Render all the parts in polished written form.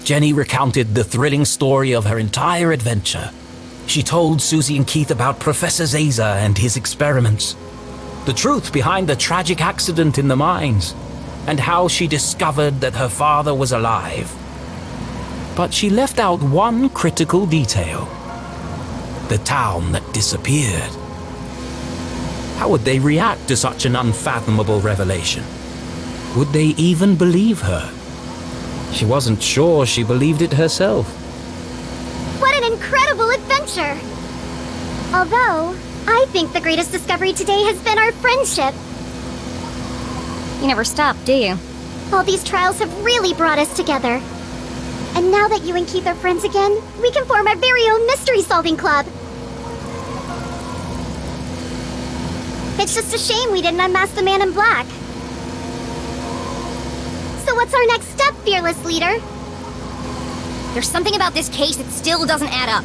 Jenny recounted the thrilling story of her entire adventure. She told Susie and Keith about Professor Zaza and his experiments, the truth behind the tragic accident in the mines, and how she discovered that her father was alive. But she left out one critical detail: the town that disappeared. How would they react to such an unfathomable revelation? Would they even believe her? She wasn't sure she believed it herself. What an incredible adventure! Although, I think the greatest discovery today has been our friendship. You never stop, do you? All these trials have really brought us together. And now that you and Keith are friends again, we can form our very own mystery-solving club. It's just a shame we didn't unmask the man in black. So what's our next step, fearless leader? There's something about this case that still doesn't add up.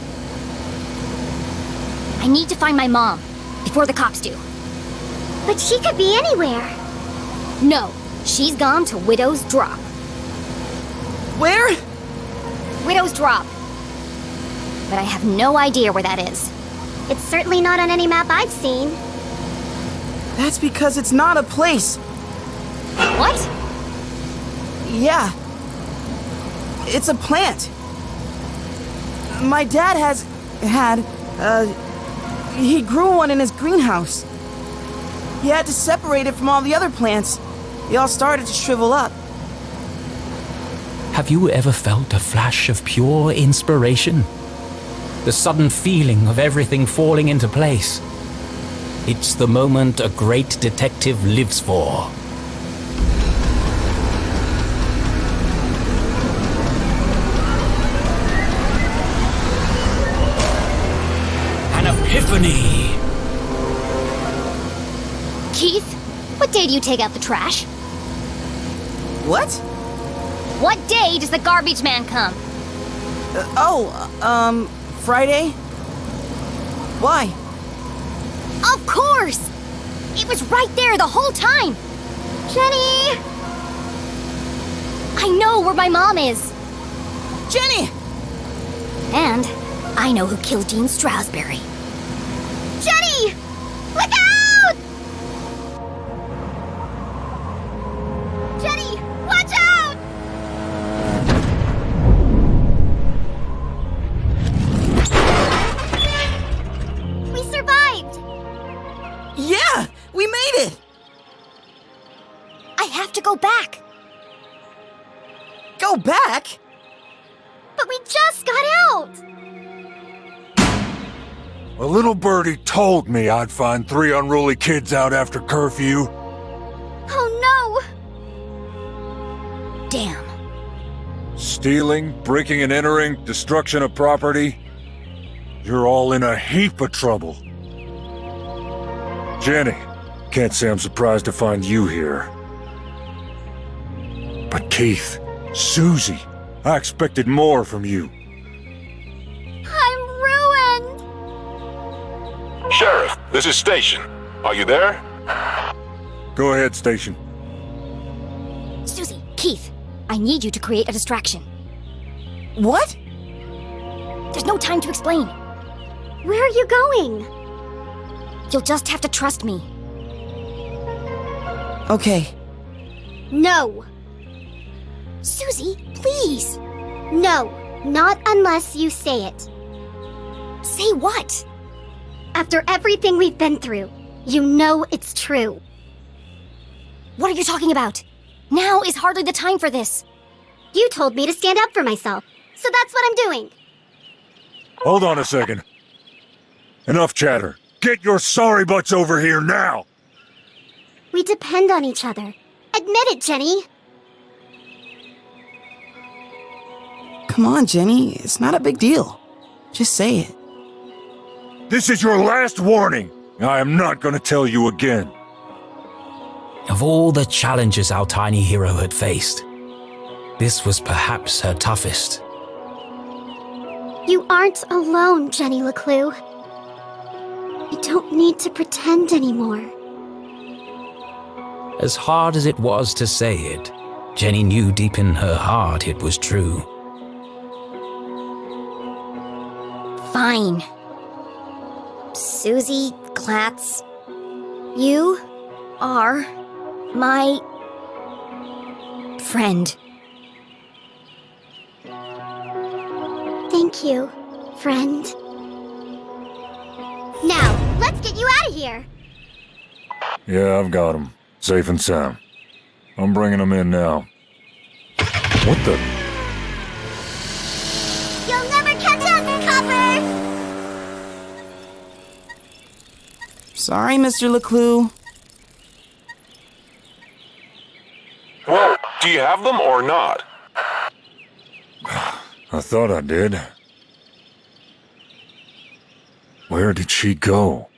I need to find my mom, before the cops do. But she could be anywhere. No, she's gone to Widow's Drop. Where? Widow's Drop. But I have no idea where that is. It's certainly not on any map I've seen. That's because it's not a place. What? Yeah. It's a plant. My dad he grew one in his greenhouse. He had to separate it from all the other plants. They all started to shrivel up. Have you ever felt a flash of pure inspiration? The sudden feeling of everything falling into place. It's the moment a great detective lives for. An epiphany! Keith, what day do you take out the trash? What? What day does the garbage man come? Friday? Why? Of course! It was right there the whole time! Jenny! I know where my mom is! Jenny! And I know who killed Dean Stroudsbury. Jenny! Look out! Jenny, watch out! We survived! Yeah! We made it! I have to go back! Go back? But we just got out! A little birdie told me I'd find 3 unruly kids out after curfew. Oh no! Damn. Stealing, breaking and entering, destruction of property. You're all in a heap of trouble. Jenny, can't say I'm surprised to find you here. But Keith, Susie, I expected more from you. no! I'm ruined! Sheriff, this is Station. Are you there? Go ahead, Station. Susie, Keith, I need you to create a distraction. What? There's no time to explain. Where are you going? You'll just have to trust me. Okay. No! Susie, please! No, not unless you say it. Say what? After everything we've been through, you know it's true. What are you talking about? Now is hardly the time for this. You told me to stand up for myself, so that's what I'm doing. Hold on a second. Enough chatter. Get your sorry butts over here now! We depend on each other. Admit it, Jenny. Come on, Jenny. It's not a big deal. Just say it. This is your last warning. I am not going to tell you again. Of all the challenges our tiny hero had faced, this was perhaps her toughest. You aren't alone, Jenny LeClue. You don't need to pretend anymore. As hard as it was to say it, Jenny knew deep in her heart it was true. Fine. Susie Glatz, you are my friend. Thank you, friend. Now, let's get you out of here! Yeah, I've got him. Safe and sound. I'm bringing him in now. What the? You'll never catch us, Copper! Sorry, Mr. LeClue. Well, do you have them or not? I thought I did. Where did she go?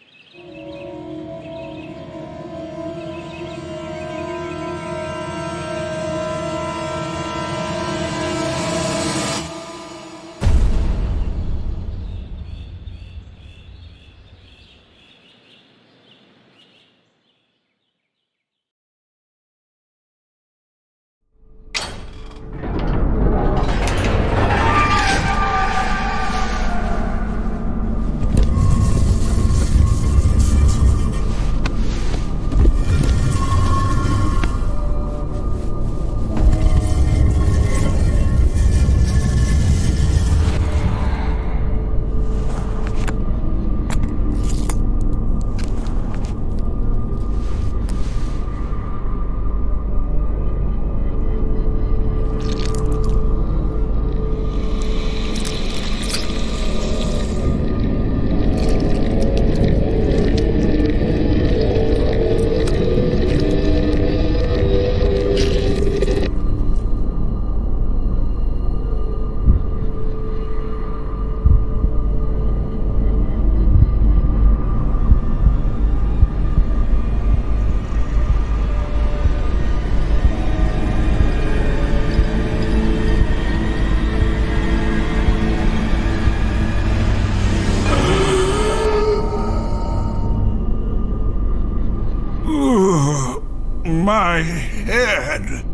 My head.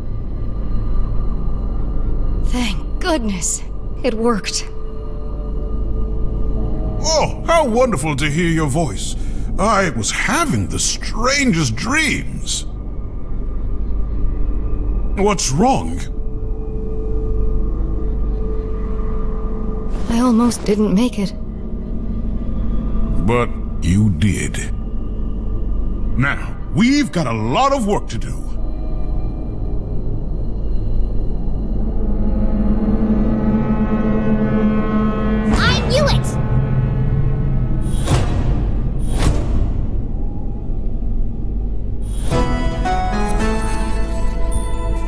Thank goodness. It worked. Oh, how wonderful to hear your voice. I was having the strangest dreams. What's wrong? I almost didn't make it. But you did. Now, we've got a lot of work to do. I knew it!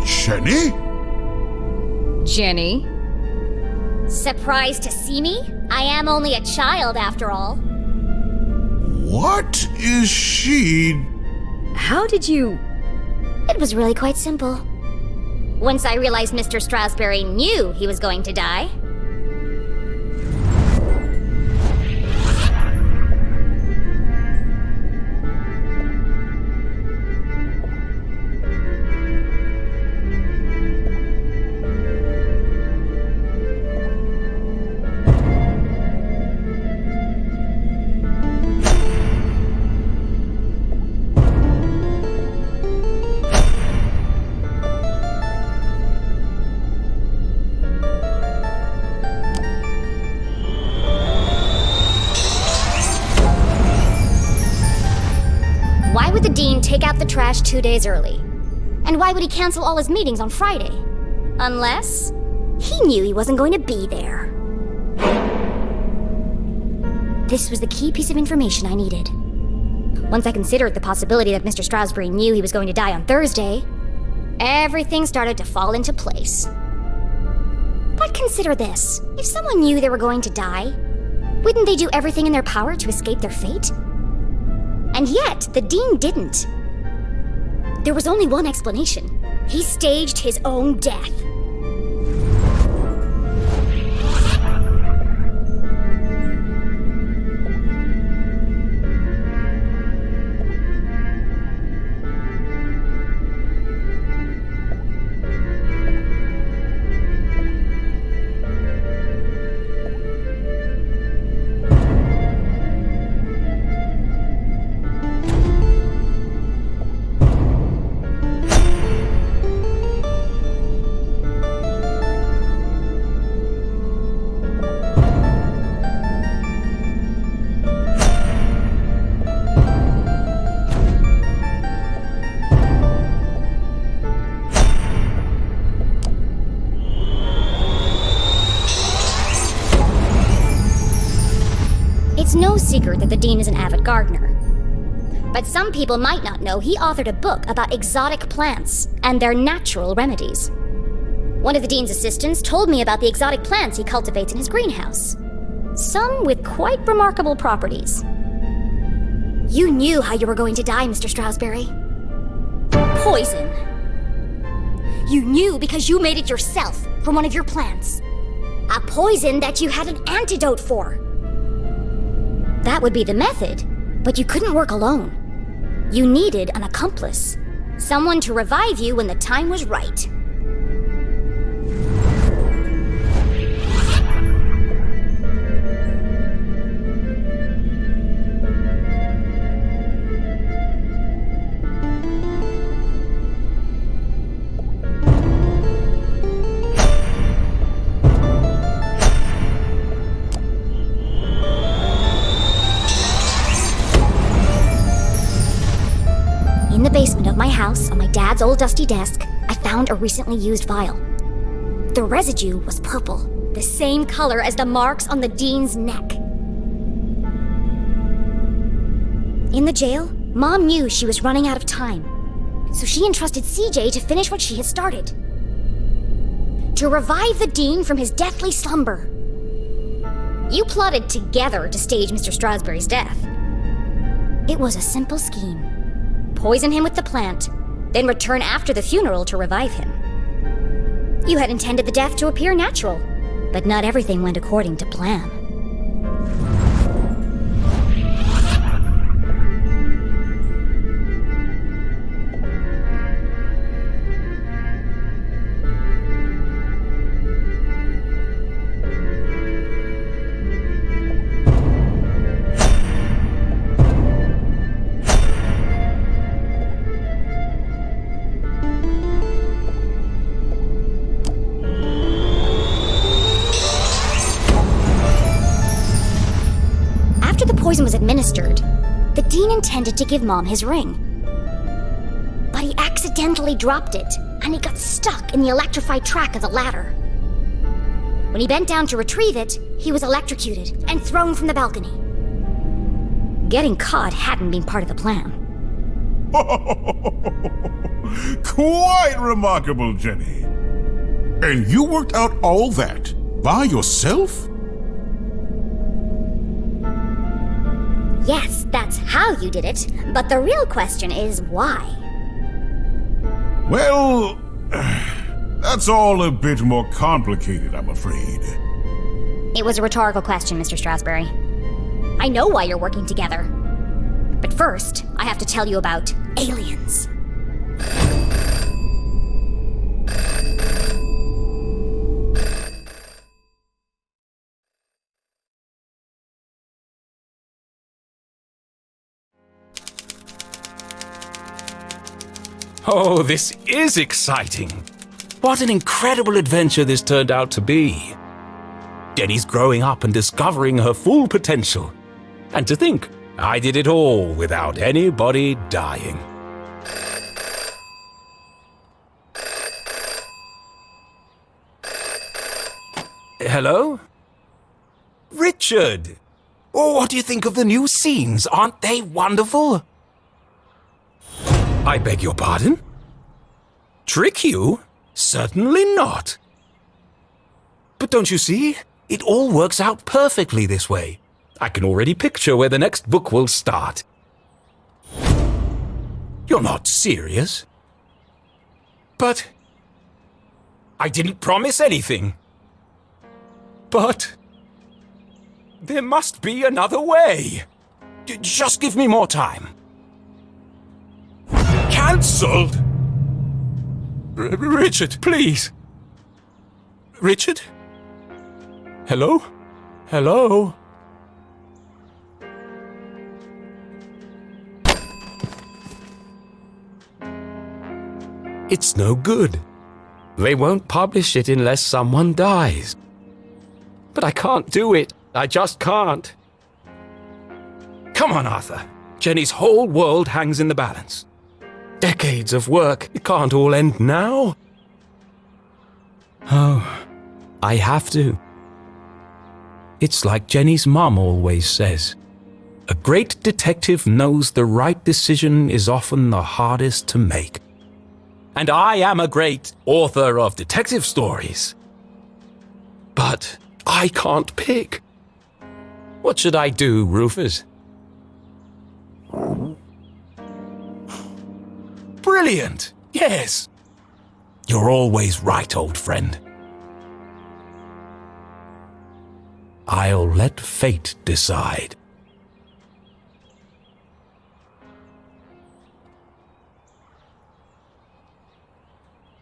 Jenny? Jenny? Surprised to see me? I am only a child after all. What is she? How did you... It was really quite simple. Once I realized Mr. Strasberry knew he was going to die, why would the Dean take out the trash 2 days early? And why would he cancel all his meetings on Friday? Unless he knew he wasn't going to be there. This was the key piece of information I needed. Once I considered the possibility that Mr. Strasberry knew he was going to die on Thursday, everything started to fall into place. But consider this. If someone knew they were going to die, wouldn't they do everything in their power to escape their fate? And yet, the Dean didn't. There was only one explanation. He staged his own death. It's no secret that the Dean is an avid gardener. But some people might not know he authored a book about exotic plants and their natural remedies. One of the Dean's assistants told me about the exotic plants he cultivates in his greenhouse. Some with quite remarkable properties. You knew how you were going to die, Mr. Stroudsbury. Poison. You knew because you made it yourself from one of your plants. A poison that you had an antidote for. That would be the method, but you couldn't work alone. You needed an accomplice. Someone to revive you when the time was right. In the basement of my house, on my dad's old dusty desk, I found a recently used vial. The residue was purple, the same color as the marks on the Dean's neck. In the jail, Mom knew she was running out of time, so she entrusted CJ to finish what she had started. To revive the Dean from his deathly slumber. You plotted together to stage Mr. Stroudsbury's death. It was a simple scheme. Poison him with the plant, then return after the funeral to revive him. You had intended the death to appear natural, but not everything went according to plan. Poison was administered, the Dean intended to give Mom his ring. But he accidentally dropped it, and it got stuck in the electrified track of the ladder. When he bent down to retrieve it, he was electrocuted and thrown from the balcony. Getting caught hadn't been part of the plan. Quite remarkable, Jenny. And you worked out all that by yourself? Yes, that's how you did it, but the real question is why? Well, that's all a bit more complicated, I'm afraid. It was a rhetorical question, Mr. Stroudsbury. I know why you're working together. But first, I have to tell you about aliens. Oh, this is exciting. What an incredible adventure this turned out to be. Jenny's growing up and discovering her full potential. And to think, I did it all without anybody dying. Hello? Richard! Oh, what do you think of the new scenes? Aren't they wonderful? I beg your pardon? Trick you? Certainly not. But don't you see? It all works out perfectly this way. I can already picture where the next book will start. You're not serious? But I didn't promise anything. But there must be another way. Just give me more time. Cancelled? Richard, please. Richard? Hello? Hello? It's no good. They won't publish it unless someone dies. But I can't do it. I just can't. Come on, Arthur. Jenny's whole world hangs in the balance. Decades of work. It can't all end now. Oh, I have to. It's like Jenny's mum always says. A great detective knows the right decision is often the hardest to make. And I am a great author of detective stories. But I can't pick. What should I do, Rufus? Brilliant! Yes! You're always right, old friend. I'll let fate decide.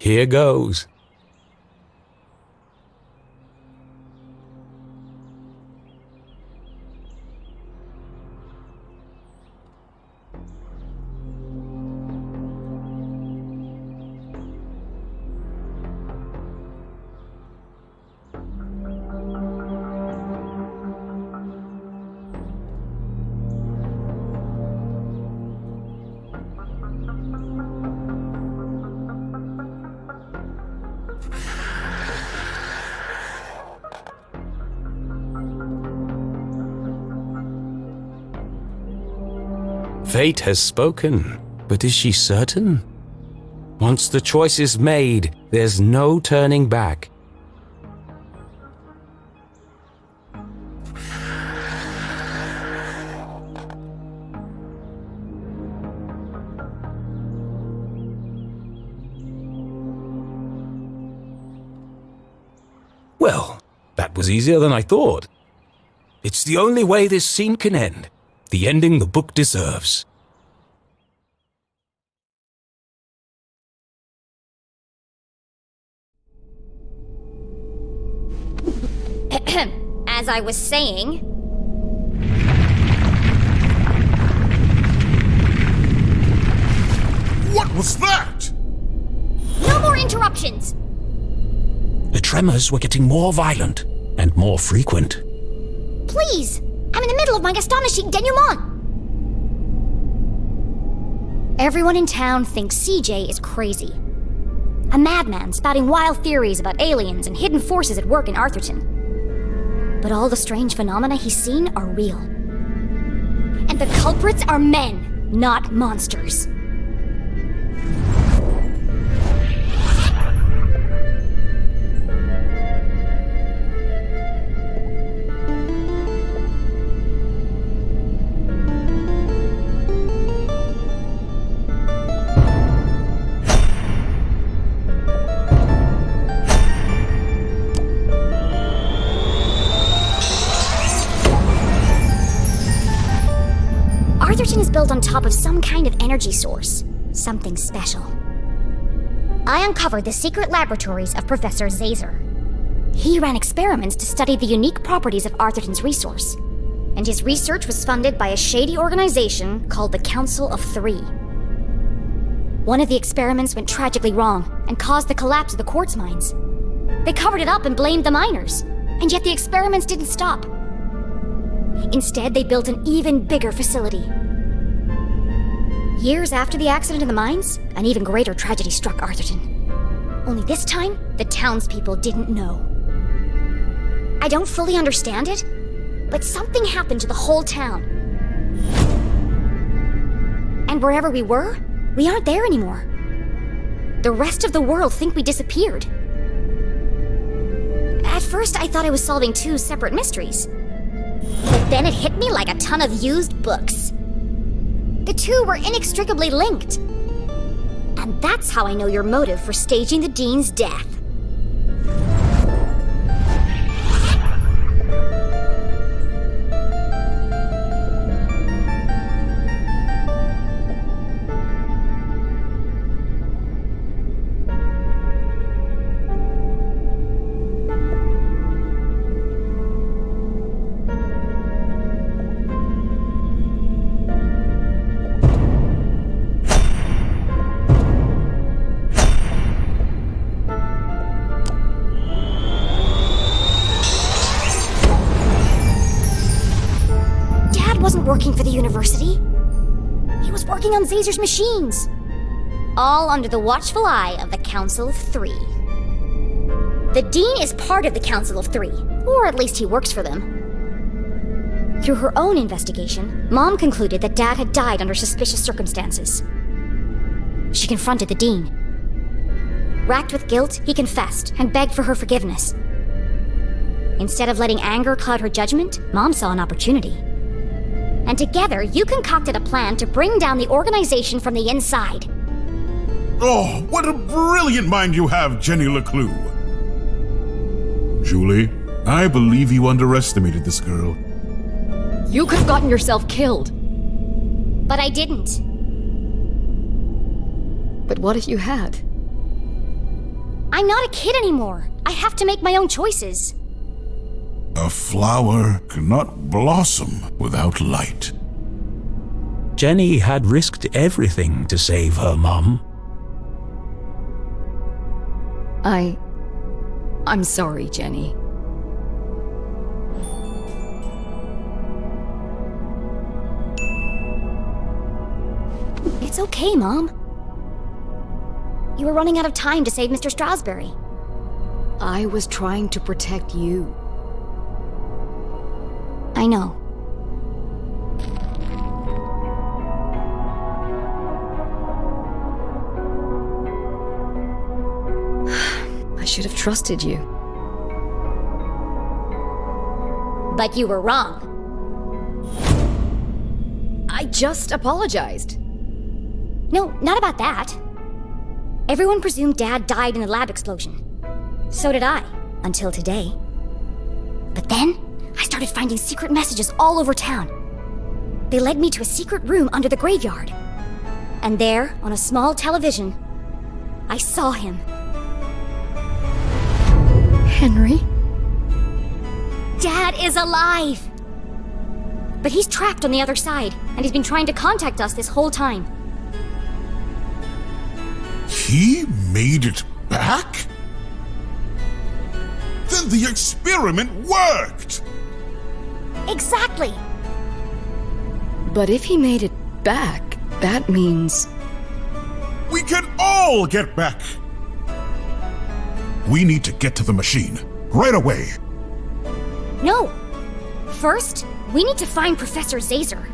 Here goes. Fate has spoken, but is she certain? Once the choice is made, there's no turning back. Well, that was easier than I thought. It's the only way this scene can end. The ending the book deserves. As I was saying... What was that? No more interruptions! The tremors were getting more violent and more frequent. Please! I'm in the middle of my astonishing denouement! Everyone in town thinks CJ is crazy. A madman spouting wild theories about aliens and hidden forces at work in Arthurton. But all the strange phenomena he's seen are real. And the culprits are men, not monsters. Arthurton is built on top of some kind of energy source. Something special. I uncovered the secret laboratories of Professor Zazer. He ran experiments to study the unique properties of Arthurton's resource. And his research was funded by a shady organization called the Council of Three. One of the experiments went tragically wrong and caused the collapse of the quartz mines. They covered it up and blamed the miners, and yet the experiments didn't stop. Instead, they built an even bigger facility. Years after the accident in the mines, an even greater tragedy struck Arthurton. Only this time, the townspeople didn't know. I don't fully understand it, but something happened to the whole town. And wherever we were, we aren't there anymore. The rest of the world think we disappeared. At first, I thought I was solving two separate mysteries. But then it hit me like a ton of used books. The two were inextricably linked. And that's how I know your motive for staging the Dean's death. Working for the university. He was working on Zazer's machines. All under the watchful eye of the Council of Three. The Dean is part of the Council of Three, or at least he works for them. Through her own investigation, Mom concluded that Dad had died under suspicious circumstances. She confronted the Dean. Racked with guilt, he confessed and begged for her forgiveness. Instead of letting anger cloud her judgment, Mom saw an opportunity. And together, you concocted a plan to bring down the organization from the inside. Oh, what a brilliant mind you have, Jenny LeClue. Julie, I believe you underestimated this girl. You could have gotten yourself killed. But I didn't. But what if you had? I'm not a kid anymore. I have to make my own choices. A flower cannot blossom without light. Jenny had risked everything to save her mom. I'm sorry, Jenny. It's okay, Mom. You were running out of time to save Mr. Strasberry. I was trying to protect you. I know. I should have trusted you. But you were wrong. I just apologized. No, not about that. Everyone presumed Dad died in the lab explosion. So did I, until today. But then, I started finding secret messages all over town. They led me to a secret room under the graveyard. And there, on a small television, I saw him. Henry? Dad is alive! But he's trapped on the other side, and he's been trying to contact us this whole time. He made it back? Then the experiment worked! Exactly! But if he made it back, that means... We can all get back! We need to get to the machine, right away. No! First, we need to find Professor Zazer.